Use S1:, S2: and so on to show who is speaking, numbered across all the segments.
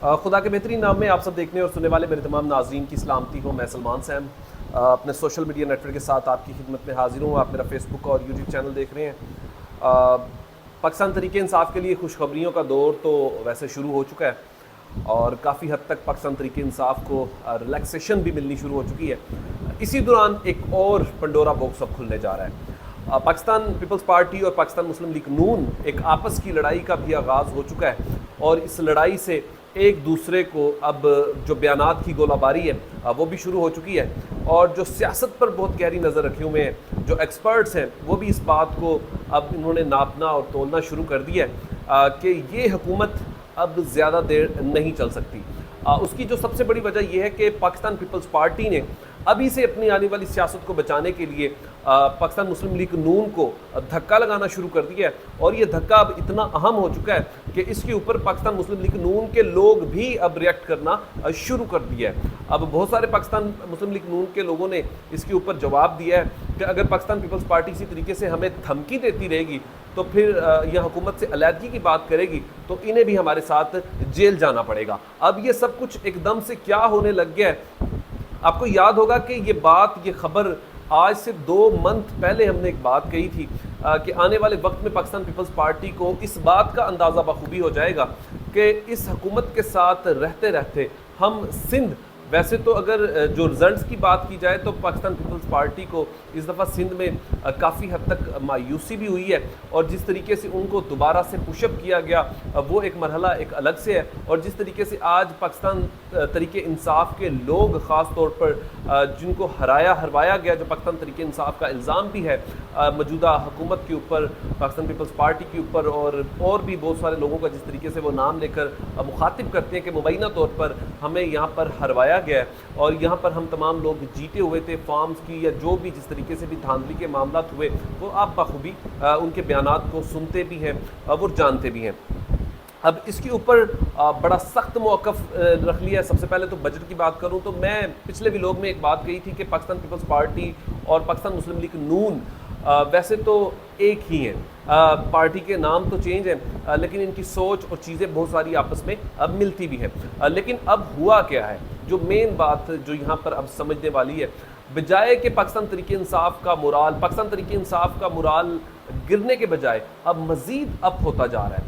S1: खुदा के बेहतरीन नाम में आप सब देखने और सुनने वाले मेरे तमाम नाज़रीन की सलामती हो। मैं सलमान सैम अपने सोशल मीडिया नेटवर्क के साथ आपकी खिदमत में हाजिर हूँ। आप मेरा फेसबुक और यूट्यूब चैनल देख रहे हैं। पाकिस्तान तरीके इंसाफ के लिए खुशखबरियों का दौर तो वैसे शुरू हो चुका है और काफ़ी हद तक पाकिस्तान तरीके इंसाफ को रिलैक्सेशन भी मिलनी शुरू हो चुकी है। इसी दौरान एक और पंडोरा बॉक्स अब खुलने जा रहा है। पाकिस्तान पीपल्स पार्टी और पाकिस्तान मुस्लिम लीग नून एक आपस की लड़ाई का भी आगाज़ हो चुका है और इस लड़ाई से एक दूसरे को अब जो बयानात की गोलाबारी है वो भी शुरू हो चुकी है और जो सियासत पर बहुत गहरी नज़र रखे हुए हैं जो एक्सपर्ट्स हैं वो भी इस बात को अब इन्होंने नापना और तोलना शुरू कर दिया है कि ये हुकूमत अब ज़्यादा देर नहीं चल सकती। उसकी जो सबसे बड़ी वजह यह है कि पाकिस्तान पीपल्स पार्टी ने अभी से अपनी आने वाली सियासत को बचाने के लिए पाकिस्तान मुस्लिम लीग नून को धक्का लगाना शुरू कर दिया है और ये धक्का अब इतना अहम हो चुका है कि इसके ऊपर पाकिस्तान मुस्लिम लीग नून के लोग भी अब रिएक्ट करना शुरू कर दिया है। अब बहुत सारे पाकिस्तान मुस्लिम लीग नून के लोगों ने इसके ऊपर जवाब दिया है कि अगर पाकिस्तान पीपल्स पार्टी इसी तरीके से हमें धमकी देती रहेगी तो फिर यह हुकूमत से अलहदगी की बात करेगी तो इन्हें भी हमारे साथ जेल जाना पड़ेगा। अब ये सब कुछ एकदम से क्या होने लग गया है। आपको याद होगा कि ये खबर आज से 2 मंथ पहले हमने एक बात कही थी कि आने वाले वक्त में पाकिस्तान पीपल्स पार्टी को इस बात का अंदाज़ा बखूबी हो जाएगा कि इस हुकूमत के साथ रहते रहते हम सिंध, वैसे तो अगर जो रिजल्ट्स की बात की जाए तो पाकिस्तान पीपल्स पार्टी को इस दफ़ा सिंध में काफ़ी हद तक मायूसी भी हुई है और जिस तरीके से उनको दोबारा से पुशअप किया गया वो एक मरहला एक अलग से है और जिस तरीके से आज पाकिस्तान तरीके इंसाफ के लोग ख़ास तौर पर जिनको हरवाया गया, जो पाकिस्तान तरीके इंसाफ का इल्ज़ाम भी है मौजूदा हुकूमत के ऊपर, पाकिस्तान पीपल्स पार्टी के ऊपर और भी बहुत सारे लोगों का जिस तरीके से वो नाम लेकर मुखातिब करते हैं कि मुबैना तौर पर हमें यहाँ पर हरवाया गया है और यहाँ पर हम तमाम लोग जीते हुए थे फॉर्म्स की या जो भी जिस तरीके से भी धांधली के मामला हुए वो आप बखूबी उनके बयानात को सुनते भी हैं और जानते भी हैं। अब इसके ऊपर बड़ा सख्त मौक़िफ़ रख लिया है। सबसे पहले तो बजट की बात करूं तो मैं पिछले व्लॉग में एक बात कही थी कि पाकिस्तान पीपल्स पार्टी और पाकिस्तान मुस्लिम लीग नून वैसे तो एक ही हैं, पार्टी के नाम तो चेंज हैं लेकिन इनकी सोच और चीज़ें बहुत सारी आपस में अब मिलती भी हैं। लेकिन अब हुआ क्या है, जो मेन बात जो यहाँ पर अब समझने वाली है, बजाय कि पाकिस्तान तरीके इंसाफ का मुराल गिरने के बजाय अब मज़ीद अप होता जा रहा है।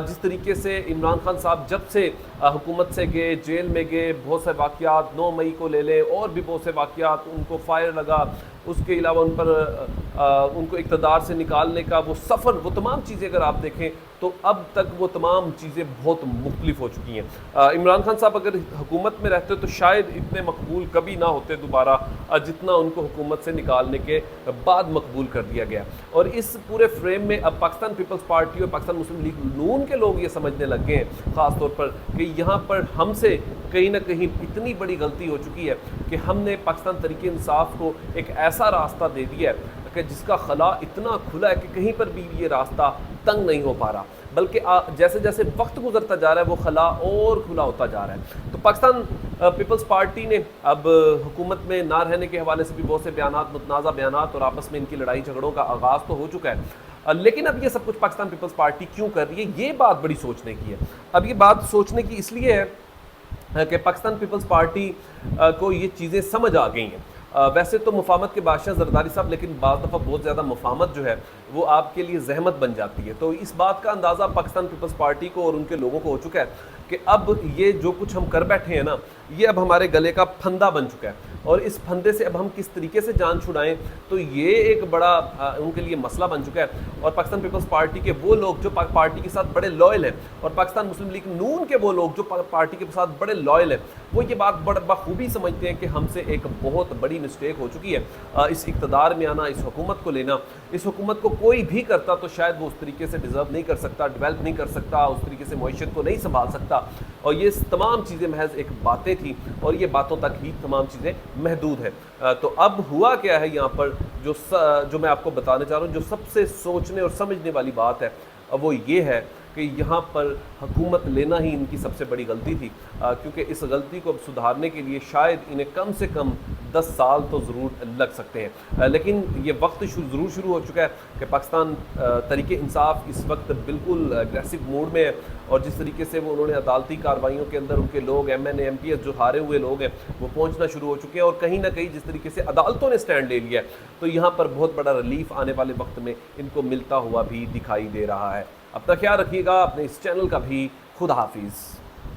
S1: जिस तरीके से इमरान खान साहब जब से हुकूमत से गए, जेल में गए, बहुत से वाक़यात 9 मई को ले लें और भी बहुत से वाक़यात, उनको फायर लगा, उसके अलावा उन पर उनको इक़्तिदार से निकालने का वो सफ़र, वो तमाम चीज़ें अगर आप देखें तो अब तक वो तमाम चीज़ें बहुत मुख्तलिफ हो चुकी हैं। इमरान खान साहब अगर हुकूमत में रहते तो शायद इतने मकबूल कभी ना होते दोबारा जितना उनको हुकूमत से निकालने के बाद मकबूल कर दिया गया। और इस पूरे फ्रेम में अब पाकिस्तान पीपल्स पार्टी और पाकिस्तान मुस्लिम लीग नून के लोग ये समझने लग गए हैं ख़ास तौर पर कि यहाँ पर हमसे कहीं ना कहीं इतनी बड़ी गलती हो चुकी है कि हमने पाकिस्तान तरीके इंसाफ को एक ऐसा रास्ता दे दिया है कि जिसका खला इतना खुला है कि कहीं पर भी ये रास्ता तंग नहीं हो पा रहा, बल्कि जैसे जैसे वक्त गुजरता जा रहा है वो खला और खुला होता जा रहा है। तो पाकिस्तान पीपल्स पार्टी ने अब हुकूमत में ना रहने के हवाले से भी बहुत से बयानात, मुतनाज़ा बयानात और आपस में इनकी लड़ाई झगड़ों का आगाज़ तो हो चुका है। लेकिन अब ये सब कुछ पाकिस्तान पीपल्स पार्टी क्यों कर रही है, ये बात बड़ी सोचने की है। अब ये बात सोचने की इसलिए है कि पाकिस्तान पीपल्स पार्टी को ये चीज़ें समझ आ गई हैं। वैसे तो मुफाहमत के बादशाह जरदारी साहब, लेकिन बाज़ दफ़ा बहुत ज़्यादा मुफाहमत जो है वो आपके लिए जहमत बन जाती है। तो इस बात का अंदाज़ा पाकिस्तान पीपल्स पार्टी को और उनके लोगों को हो चुका है कि अब ये जो कुछ हम कर बैठे हैं ना, ये अब हमारे गले का फंदा बन चुका है और इस फंदे से अब हम किस तरीके से जान छुड़ाएं, तो ये एक बड़ा उनके लिए मसला बन चुका है। और पाकिस्तान पीपल्स पार्टी के वो लोग जो पार्टी के साथ बड़े लॉयल हैं और पाकिस्तान मुस्लिम लीग नून के वो लोग जो पार्टी के साथ बड़े लॉयल हैं, वो ये बात बखूबी समझते हैं कि हमसे एक बहुत बड़ी मिस्टेक हो चुकी है इस इक़्तिदार में आना, इस हुकूमत को लेना। इस हुकूमत को कोई भी करता तो शायद वो उस तरीके से डिज़र्व नहीं कर सकता, डेवलप नहीं कर सकता, उस तरीके से मईशत को नहीं संभाल सकता। और ये तमाम चीज़ें महज एक बातें थी और ये बातों तक ही तमाम चीज़ें महदूद है। तो अब हुआ क्या है यहाँ पर, जो मैं आपको बताने चाह रहा हूँ, जो सबसे सोचने और समझने वाली बात है वो ये है कि यहाँ पर हुकूमत लेना ही इनकी सबसे बड़ी गलती थी, क्योंकि इस गलती को अब सुधारने के लिए शायद इन्हें कम से कम 10 साल तो ज़रूर लग सकते हैं। लेकिन ये वक्त ज़रूर शुरू हो चुका है कि पाकिस्तान तरीके इंसाफ इस वक्त बिल्कुल एग्रेसिव मोड में है, और जिस तरीके से वो उन्होंने अदालती कार्रवाइयों के अंदर उनके लोग MNA MPS जो हारे हुए लोग हैं वो पहुंचना शुरू हो चुके हैं, और कहीं ना कहीं जिस तरीके से अदालतों ने स्टैंड ले लिया है तो यहाँ पर बहुत बड़ा रिलीफ आने वाले वक्त में इनको मिलता हुआ भी दिखाई दे रहा है। अपना ख्याल रखिएगा, अपने इस चैनल का भी। खुदा हाफिज़।